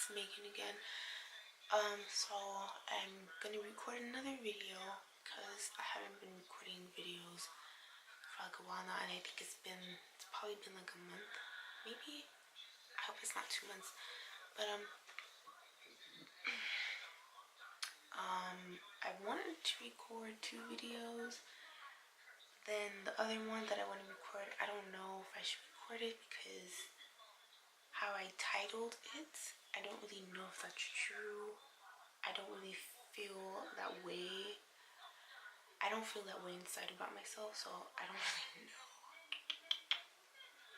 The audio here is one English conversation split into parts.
it's Megan again. So I'm gonna record another video because I haven't been recording videos for like a while now, and I think it's probably been like a month, maybe. I hope it's not 2 months, but I wanted to record 2 videos. Then the other one that I want to record, I don't know if I should record it because how I titled it, I don't really know if that's true. I don't really feel that way. I don't feel that way inside about myself, so I don't really know.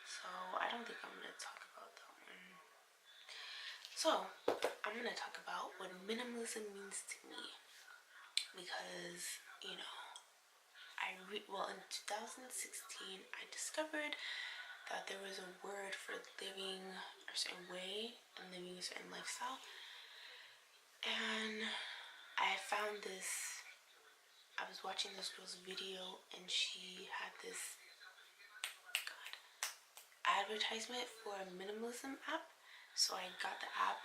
So I don't think I'm gonna talk about that one. So I'm gonna talk about what minimalism means to me, because well, in 2016 I discovered that there was a word for living a certain way and living a certain lifestyle, and I found this. I was watching this girl's video and she had this advertisement for a minimalism app. So I got the app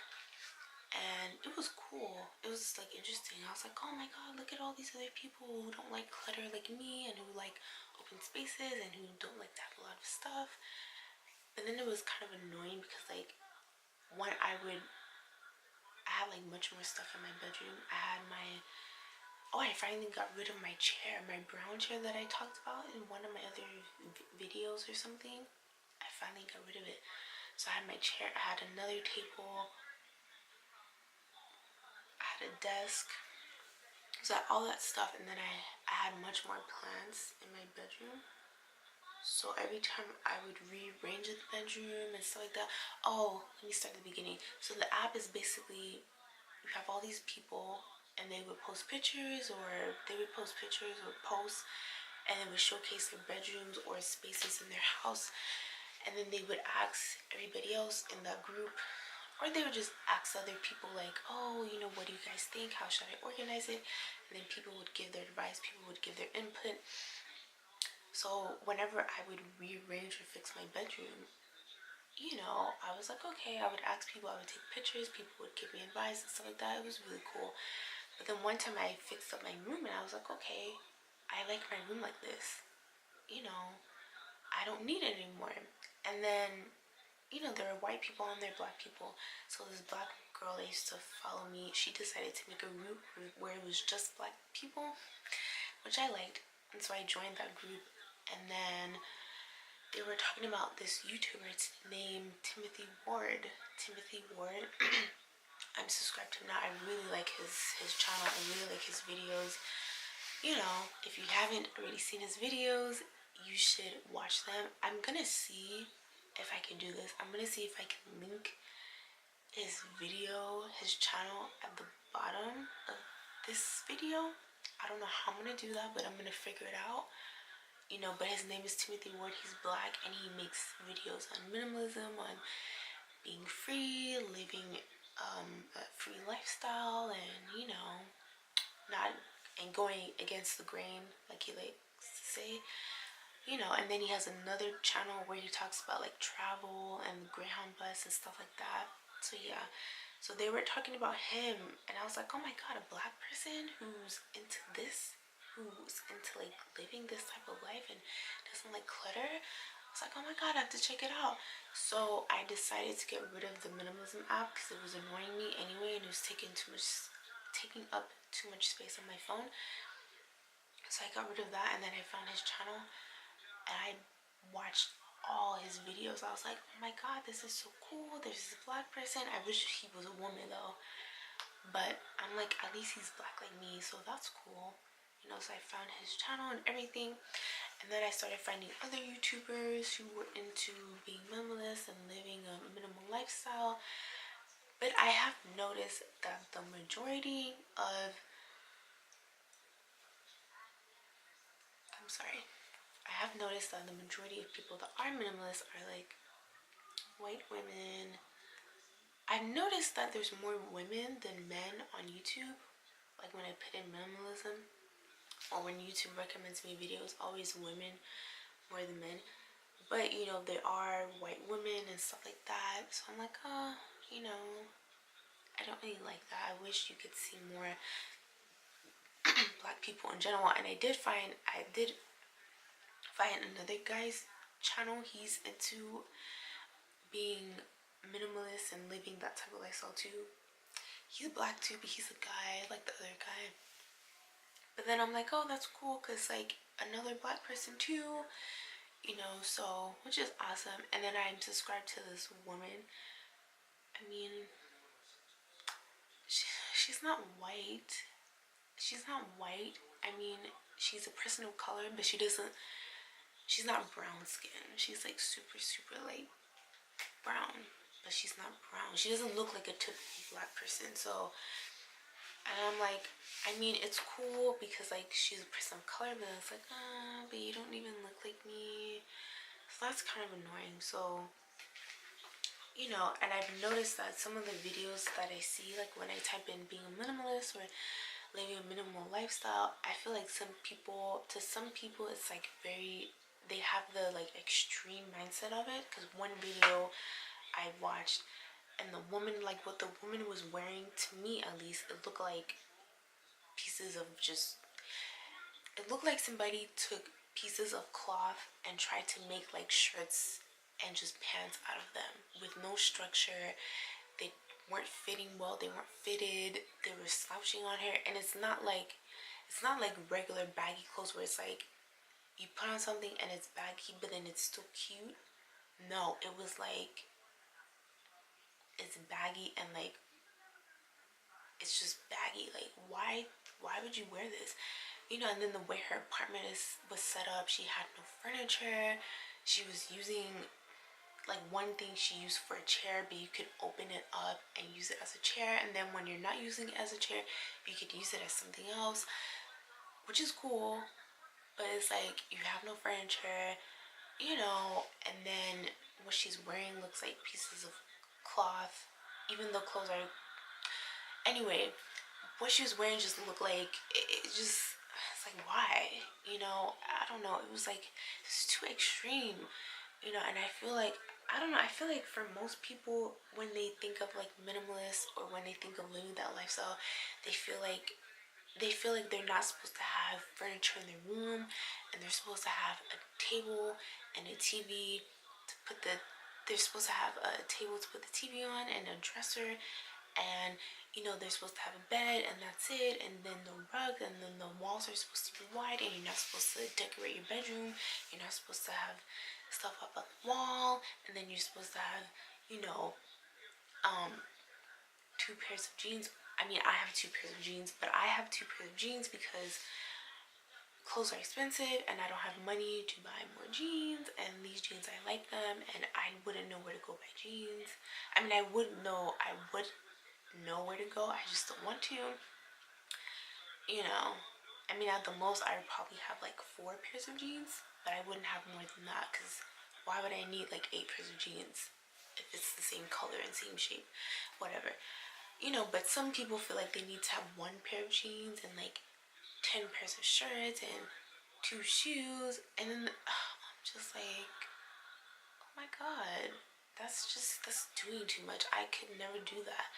and it was cool. It was like interesting. I was like, oh my god, look at all these other people who don't like clutter like me and who like open spaces and who don't like to have a lot of stuff. But then it was kind of annoying because like I had like much more stuff in my bedroom. I finally got rid of my chair, my brown chair that I talked about in one of my other videos or something. I finally got rid of it. So I had my chair, I had another table, I had a desk, so I had all that stuff, and then I had much more plants in my bedroom. So every time I would rearrange the bedroom and stuff like that. Oh, let me start at the beginning. So the app is basically, you have all these people and they would post pictures or posts, and they would showcase their bedrooms or spaces in their house, and then they would ask everybody else in that group, or they would just ask other people like, oh, what do you guys think, how should I organize it? And then people would give their advice, people would give their input. So whenever I would rearrange or fix my bedroom, I was like, okay, I would ask people, I would take pictures, people would give me advice and stuff like that. It was really cool. But then one time I fixed up my room and I was like, okay, I like my room like this. I don't need it anymore. And then, there were white people and there were black people. So this black girl that used to follow me, she decided to make a group where it was just black people, which I liked. And so I joined that group. And then they were talking about this YouTuber named Timothy Ward. I'm subscribed to him now. I really like his channel. I really like his videos. If you haven't already seen his videos, you should watch them. I'm gonna see if I can do this. I'm gonna see if I can link his channel at the bottom of this video. I don't know how I'm gonna do that, but I'm gonna figure it out. But his name is Timothy Ward. He's black and he makes videos on minimalism, on being free, living a free lifestyle, and not and going against the grain, like he likes to say. And then he has another channel where he talks about like travel and the Greyhound bus and stuff like that. So yeah, so they were talking about him and I was like, oh my god, a black person who's into this, who's into like living this type of life and doesn't like clutter. I was like, oh my god, I have to check it out. So I decided to get rid of the minimalism app because it was annoying me anyway and it was taking up too much space on my phone. So I got rid of that, and then I found his channel and I watched all his videos. I was like, oh my god, this is so cool. There's this black person. I wish he was a woman though, but I'm like, at least he's black like me, so that's cool. So I found his channel and everything, and then I started finding other YouTubers who were into being minimalist and living a minimal lifestyle. But I have noticed that the majority of I have noticed that the majority of people that are minimalist are like white women. I've noticed that there's more women than men on YouTube. Like when I put in minimalism, or when YouTube recommends me videos, always women more than men. But there are white women and stuff like that. So I'm like, I don't really like that. I wish you could see more black people in general. And I did find another guy's channel. He's into being minimalist and living that type of lifestyle too. He's black too, but he's a guy like the other guy. But then I'm like, oh, that's cool, because like another black person too, you know, so, which is awesome. And then I'm subscribed to this woman. I mean, she's not white. She's not white. I mean, she's a person of color, but she's not brown skin. She's like super, super like brown, but she's not brown. She doesn't look like a typical black person. So, and I'm like, I mean, it's cool because like she's a person of color, but it's like, but you don't even look like me. So that's kind of annoying. So, you know, and I've noticed that some of the videos that I see, like when I type in being a minimalist or living a minimal lifestyle, I feel like to some people, it's like they have the like extreme mindset of it. Because one video I watched, and the woman, like what the woman was wearing, to me at least, it looked like it looked like somebody took pieces of cloth and tried to make like shirts and just pants out of them with no structure. They weren't fitting well, they weren't fitted, they were slouching on her. And it's not like regular baggy clothes where it's like you put on something and it's baggy but then it's still cute. No, it was like it's baggy and like it's just baggy. Like why would you wear this? You know, and then the way her apartment was set up, she had no furniture. She was using like one thing she used for a chair, but you could open it up and use it as a chair, and then when you're not using it as a chair, you could use it as something else, which is cool. But it's like you have no furniture, you know, and then what she's wearing looks like pieces of cloth, even though clothes are, anyway, what she was wearing just looked like it's like, why, you know? I don't know, it was like it's too extreme, you know. And I feel like, I don't know, I feel like for most people, when they think of like minimalist or when they think of living that lifestyle, they feel like they're not supposed to have furniture in their room, and they're supposed to have a table and a TV to put the they're supposed to have a table to put the TV on and a dresser, and you know, they're supposed to have a bed and that's it, and then the rug, and then the walls are supposed to be white, and you're not supposed to decorate your bedroom, you're not supposed to have stuff up on the wall, and then you're supposed to have, you know, two pairs of jeans. I mean, I have two pairs of jeans, but I have two pairs of jeans because clothes are expensive and I don't have money to buy more jeans, and these jeans, I like them, and I wouldn't know where to go buy jeans. I mean, I would know where to go, I just don't want to, you know. I mean, at the most I would probably have like 4 pairs of jeans, but I wouldn't have more than that, because why would I need like 8 pairs of jeans if it's the same color and same shape, whatever, you know. But some people feel like they need to have 1 pair of jeans and like 10 pairs of shirts and 2 shoes, and then I'm just like, oh my god, that's doing too much. I could never do that,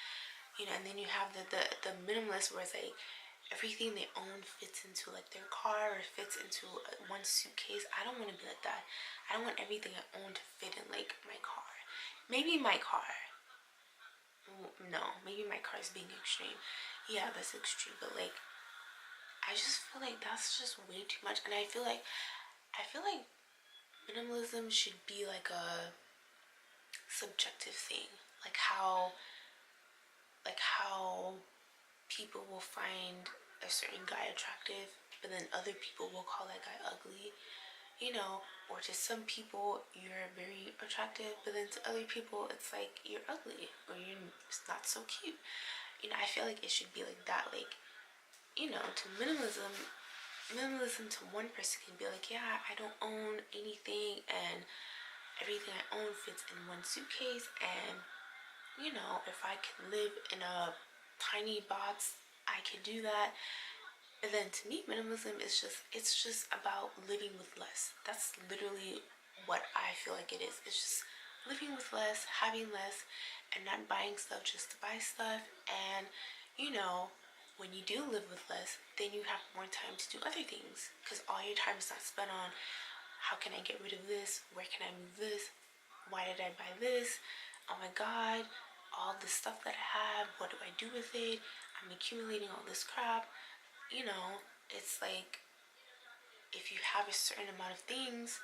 you know. And then you have the minimalist, where it's like everything they own fits into like their car or fits into one suitcase. I don't want to be like that. I don't want everything I own to fit in like my car. Maybe my car, no, maybe my car is being extreme, yeah, that's extreme, but like I just feel like that's just way too much. And I feel like minimalism should be like a subjective thing, like how people will find a certain guy attractive, but then other people will call that guy ugly, you know. Or to some people you're very attractive, but then to other people it's like you're ugly or you're not so cute, you know. I feel like it should be like that. Like, you know, to minimalism to one person can be like, yeah, I don't own anything and everything I own fits in one suitcase, and you know, if I can live in a tiny box, I can do that. And then to me, minimalism is it's just about living with less. That's literally what I feel like it is. It's just living with less, having less, and not buying stuff just to buy stuff. And you know, when you do live with less, then you have more time to do other things, because all your time is not spent on how can I get rid of this, where can I move this, why did I buy this, oh my god, all the stuff that I have, what do I do with it, I'm accumulating all this crap. You know, it's like, if you have a certain amount of things,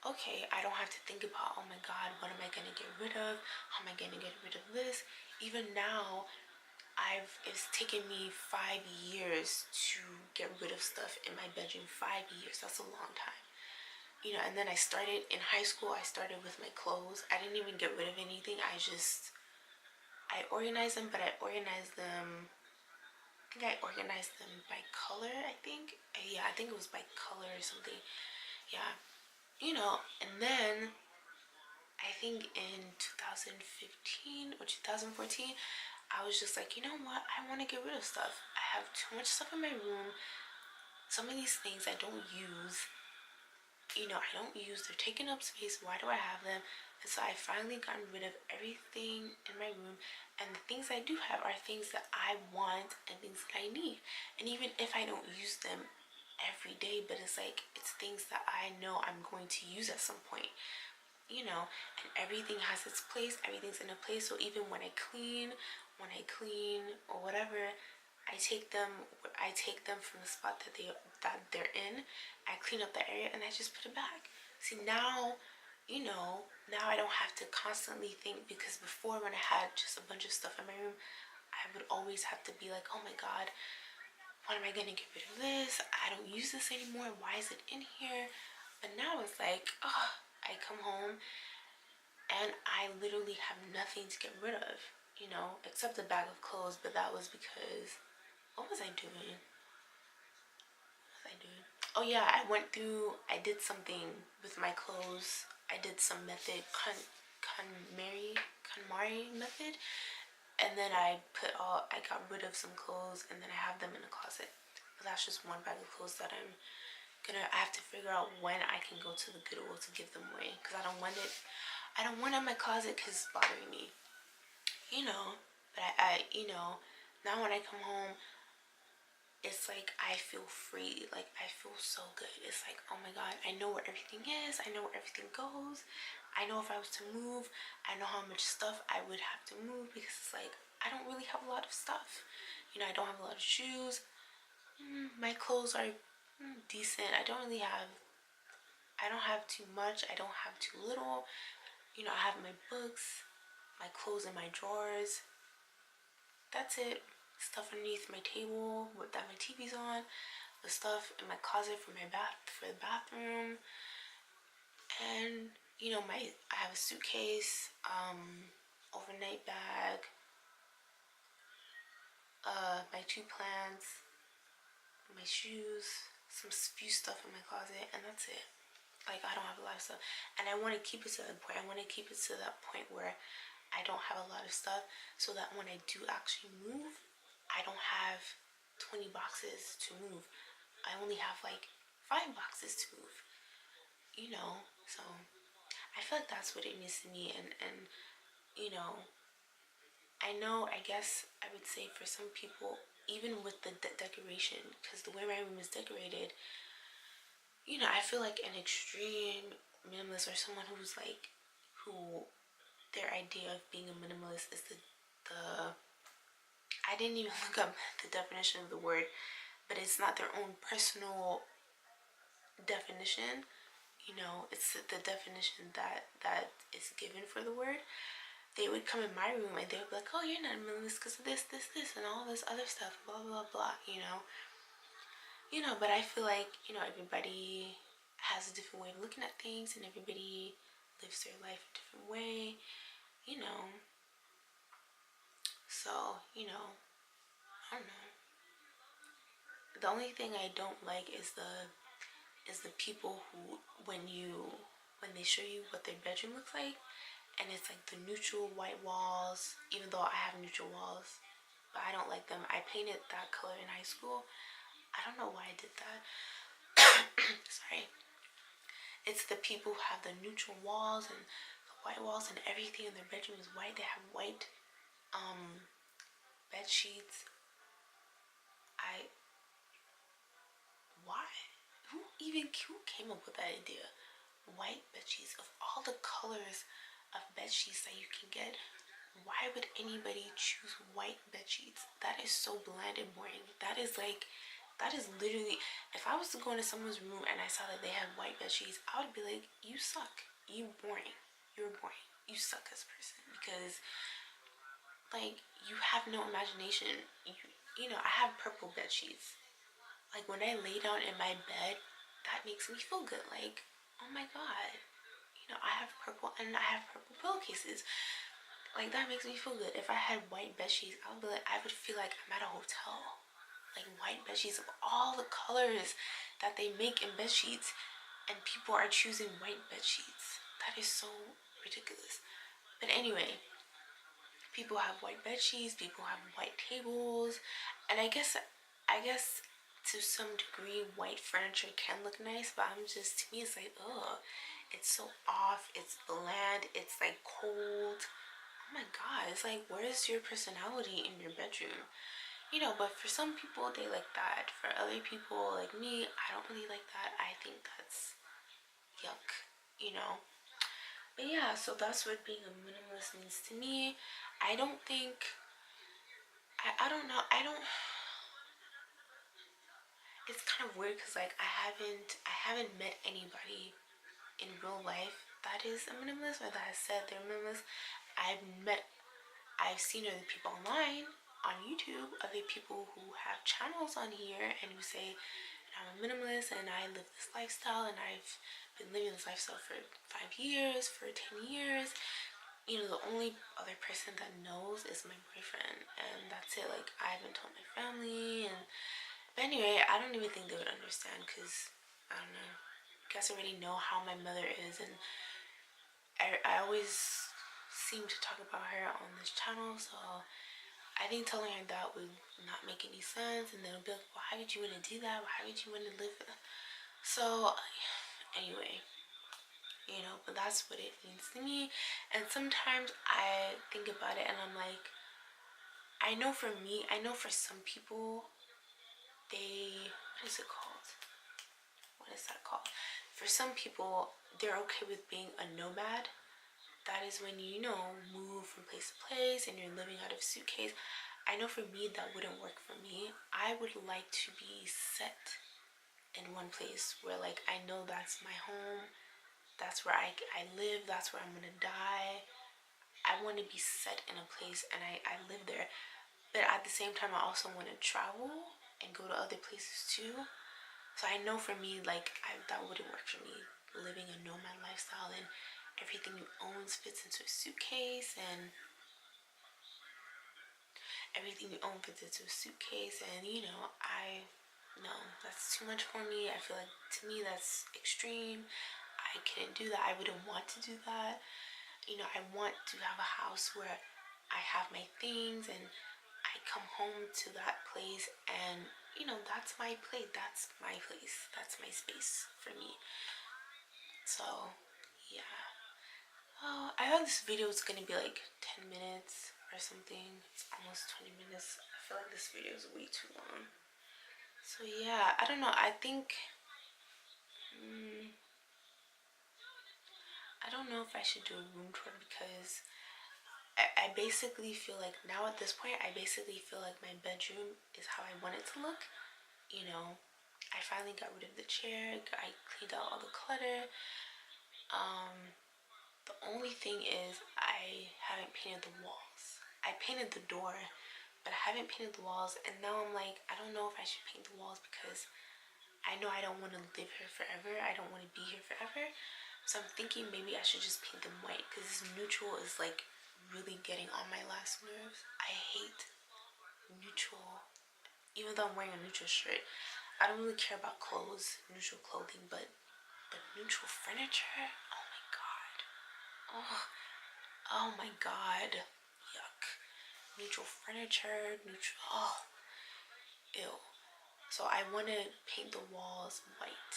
okay, I don't have to think about, oh my god, what am I going to get rid of, how am I going to get rid of this. Even now, it's taken me 5 years to get rid of stuff in my bedroom. 5 years, that's a long time. You know, and then I started in high school, I started with my clothes. I didn't even get rid of anything. I organized them, but I organized them, by color, I think. Yeah, I think it was by color or something. Yeah, you know, and then I think in 2015 or 2014, I was just like, you know what? I want to get rid of stuff. I have too much stuff in my room. Some of these things I don't use. You know, I don't use. They're taking up space. Why do I have them? And so I finally gotten rid of everything in my room. And the things I do have are things that I want and things that I need. And even if I don't use them every day, but it's things that I know I'm going to use at some point. You know, and everything has its place, everything's in a place. So even when I clean or whatever, I take them from the spot that they're in. I clean up the area and I just put it back. See, now, now I don't have to constantly think, because before, when I had just a bunch of stuff in my room, I would always have to be like, oh my god, when am I gonna get rid of this? I don't use this anymore. Why is it in here? But now it's like, oh, I come home and I literally have nothing to get rid of, except a bag of clothes. But that was because, what was I doing? Oh yeah, I did something with my clothes. I did some method, KonMari method. And then I got rid of some clothes, and then I have them in the closet. But that's just one bag of clothes that I have to figure out when I can go to the Goodwill to give them away, because I don't want it in my closet because it's bothering me, but now when I come home, it's like I feel free, like I feel so good. It's like, oh my god, I know where everything is, I know where everything goes. I know if I was to move, I know how much stuff I would have to move, because it's like, I don't really have a lot of stuff. I don't have a lot of shoes. My clothes are decent. I don't have too much, I don't have too little. I have my books, my clothes in my drawers. That's it. Stuff underneath my table that my TV's on. The stuff in my closet for the bathroom. And I have a suitcase, overnight bag, my 2 plants, my shoes, some few stuff in my closet, and that's it. Like, I don't have a lot of stuff, and I want to keep it to that point. I want to keep it to that point where I don't have a lot of stuff, so that when I do actually move, I don't have 20 boxes to move. I only have like 5 boxes to move. So I feel like that's what it means to me. And I guess I would say, for some people, even with the decoration, because the way my room is decorated, I feel like an extreme minimalist, or someone who their idea of being a minimalist is the I didn't even look up the definition of the word, but it's not their own personal definition. It's the definition that is given for the word. They would come in my room and they would be like, oh, you're not a minimalist because of this, and all this other stuff, blah, blah, blah, But I feel like, everybody has a different way of looking at things, and everybody lives their life a different way, So, I don't know. The only thing I don't like is the people who, when they show you what their bedroom looks like, and it's like the neutral white walls, even though I have neutral walls, but I don't like them. I painted that color in high school. I don't know why I did that. Sorry. It's the people who have the neutral walls and the white walls and everything in their bedroom is white. They have white bed sheets. Why? Who came up with that idea? White bed sheets, of all the colors of bed sheets that you can get, why would anybody choose white bed sheets? That is so bland and boring. That is literally, if I was to go into someone's room and I saw that they have white bed sheets, I would be like, you suck. You're boring. You suck as a person, because like, you have no imagination. You know, I have purple bed sheets. Like, when I lay down in my bed, that makes me feel good. Like, oh my god, you know, I have purple pillowcases. Like, that makes me feel good. If I had white bed sheets, I would feel like I'm at a hotel. Like, white bed sheets of all the colors that they make in bed sheets, and people are choosing white bed sheets. That is so ridiculous. But anyway, people have white bed sheets, people have white tables, and I guess to some degree white furniture can look nice, but to me it's like, ugh, it's so off, it's bland, it's like cold. Oh my god, it's like, where's your personality in your bedroom? You know, but for some people they like that. For other people like me, I don't really like that. I think that's yuck, you know. But yeah, so that's what being a minimalist means to me. I don't think I don't know. I don't It's kind of weird because like I haven't met anybody in real life that is a minimalist or that has said they're minimalist. I've seen other people online on YouTube, other people who have channels on here and who say I'm a minimalist and I live this lifestyle and I've been living this lifestyle for 5 years, for 10 years. You know, the only other person that knows is my boyfriend, and that's it. Like, I haven't told my family, and but anyway, I don't even think they would understand because I don't know. You guys already know how my mother is, and I always seem to talk about her on this channel, so I think telling her that would not make any sense, and they'll be like, why would you want to do that? Why would you want to live? So, anyway, you know, but that's what it means to me. And sometimes I think about it and I'm like, I know for me, I know for some people, what is it called? What is that called? For some people, they're okay with being a nomad. That is when you know, move from place to place and you're living out of a suitcase. I know for me, that wouldn't work for me. I would like to be set in one place where like I know that's my home, that's where I live, that's where I'm gonna die. I want to be set in a place and I live there. But at the same time, I also want to travel and go to other places too. So I know for me, like, that wouldn't work for me. Living a nomad lifestyle and everything you own fits into a suitcase, and you know, no, that's too much for me. I feel like, to me, that's extreme. I couldn't do that. I wouldn't want to do that. You know, I want to have a house where I have my things and I come home to that place and, you know, that's my place. That's my place. That's my space for me. So, yeah. Oh, I thought this video was gonna be like 10 minutes or something. It's almost 20 minutes. I feel like this video is way too long. So yeah, I don't know. I think I don't know if I should do a room tour because I basically feel like now at this point, I basically feel like my bedroom is how I want it to look. You know, I finally got rid of the chair. I cleaned out all the clutter. The only thing is I haven't painted the walls. I painted the door, but I haven't painted the walls. And now I'm like, I don't know if I should paint the walls because I know I don't want to live here forever. I don't want to be here forever. So I'm thinking maybe I should just paint them white because this neutral is like really getting on my last nerves. I hate neutral. Even though I'm wearing a neutral shirt, I don't really care about clothes, neutral clothing, but neutral furniture? Oh my god. Oh my god. Yuck. Neutral furniture, ew. So I want to paint the walls white.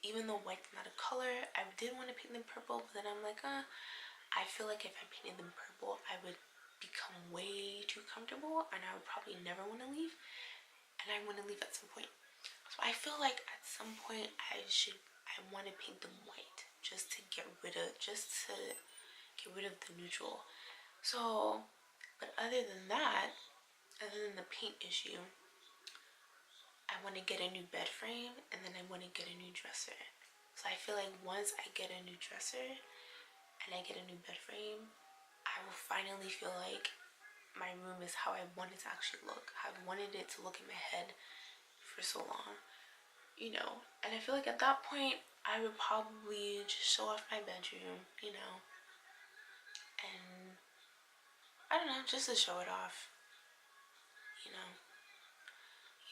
even though white's not a color, I did want to paint them purple, but then I'm like, I feel like if I painted them purple, I would become way too comfortable and I would probably never want to leave, and I want to leave at some point. So I feel like at some point I want to paint them white just to get rid of the neutral. So, but other than that, other than the paint issue, I want to get a new bed frame and then I want to get a new dresser. So I feel like once I get a new dresser and I get a new bed frame, I will finally feel like my room is how I want it to actually look. I've wanted it to look in my head for so long, you know. And I feel like at that point, I would probably just show off my bedroom, you know, and I don't know, just to show it off, you know.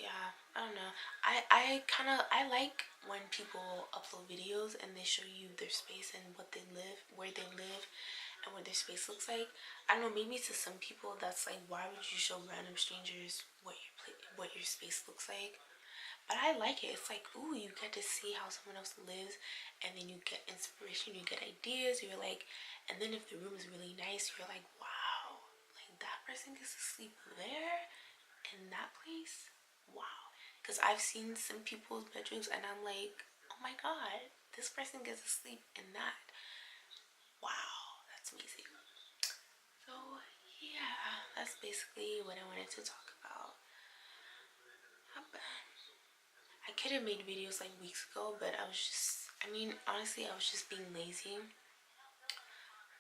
Yeah, I don't know. I like when people upload videos and they show you their space and what they live, where they live, and what their space looks like. I don't know, maybe to some people that's like, why would you show random strangers what your space looks like? But I like it. It's like, ooh, you get to see how someone else lives, and then you get inspiration, you get ideas. You're like, and then if the room is really nice, you're like, wow, like that person gets to sleep there in that place. Wow, because I've seen some people's bedrooms, and I'm like, oh my god, this person gets to sleep in that. Wow, that's amazing. So yeah, that's basically what I wanted to talk about. I could have made videos like weeks ago, but I mean, honestly, I was just being lazy.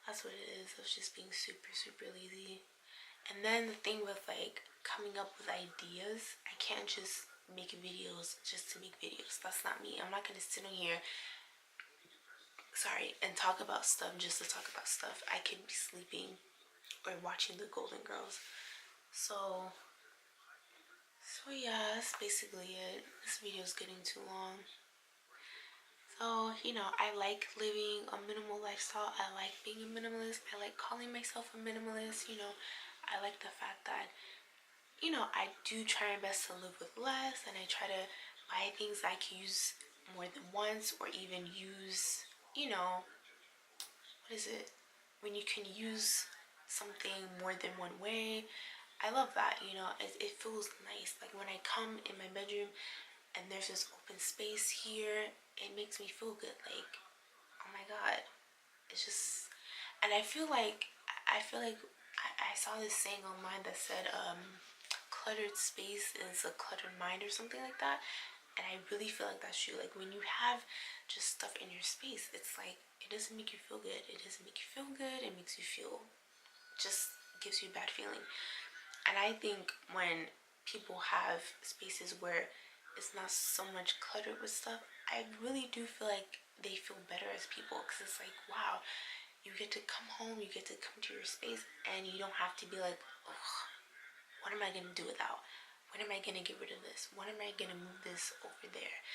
That's what it is. I was just being super, super lazy. And then the thing with like coming up with ideas, I can't just make videos just to make videos. That's not me. I'm not gonna sit on here, and talk about stuff just to talk about stuff. I could be sleeping or watching the Golden Girls. So yeah, that's basically it. This video is getting too long. So, you know, I like living a minimal lifestyle. I like being a minimalist. I like calling myself a minimalist. You know, I like the fact that, you know, I do try my best to live with less, and I try to buy things I can use more than once, or even use, you know, what is it? When you can use something more than one way. I love that, you know, it feels nice. Like when I come in my bedroom and there's this open space here, it makes me feel good. Like, oh my god, it's just, and I saw this saying online that said, cluttered space is a cluttered mind, or something like that. And I really feel like that's true. Like when you have just stuff in your space, it's like, it doesn't make you feel good. It doesn't make you feel good. It makes you feel, just gives you a bad feeling. And I think when people have spaces where it's not so much cluttered with stuff, I really do feel like they feel better as people, because it's like, wow, you get to come home, you get to come to your space, and you don't have to be like, ugh, what am I gonna do without? When am I gonna get rid of this? When am I gonna move this over there?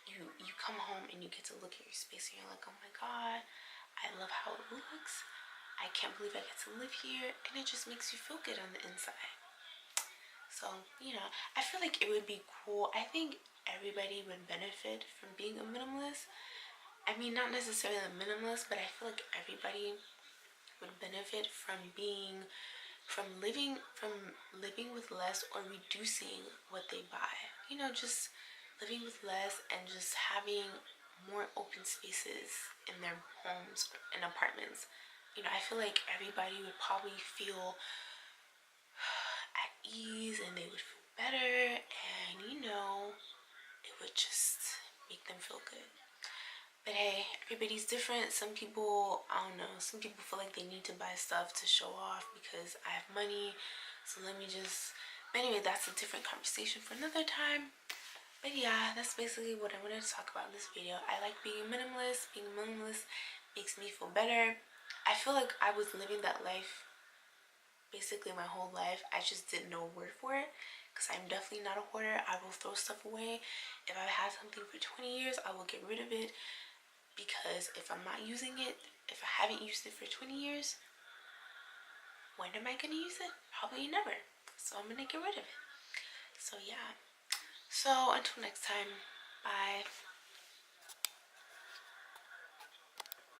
You come home and you get to look at your space and you're like, oh my god, I love how it looks. I can't believe I get to live here, and it just makes you feel good on the inside. So, you know, I feel like it would be cool. I think everybody would benefit from being a minimalist. I mean, not necessarily a minimalist, but I feel like everybody would benefit from living with less, or reducing what they buy. You know, just living with less and just having more open spaces in their homes and apartments. You know, I feel like everybody would probably feel at ease, and they would feel better, and you know, it would just make them feel good. But hey, everybody's different. Some people, I don't know, some people feel like they need to buy stuff to show off because I have money. So let me just, but anyway, that's a different conversation for another time. But yeah, that's basically what I wanted to talk about in this video. I like being a minimalist. Being a minimalist makes me feel better. I feel like I was living that life basically my whole life. I just didn't know a word for it, because I'm definitely not a hoarder. I will throw stuff away. If I've had something for 20 years, I will get rid of it, because if I'm not using it, if I haven't used it for 20 years, when am I going to use it? Probably never. So I'm going to get rid of it. So yeah. So until next time, bye.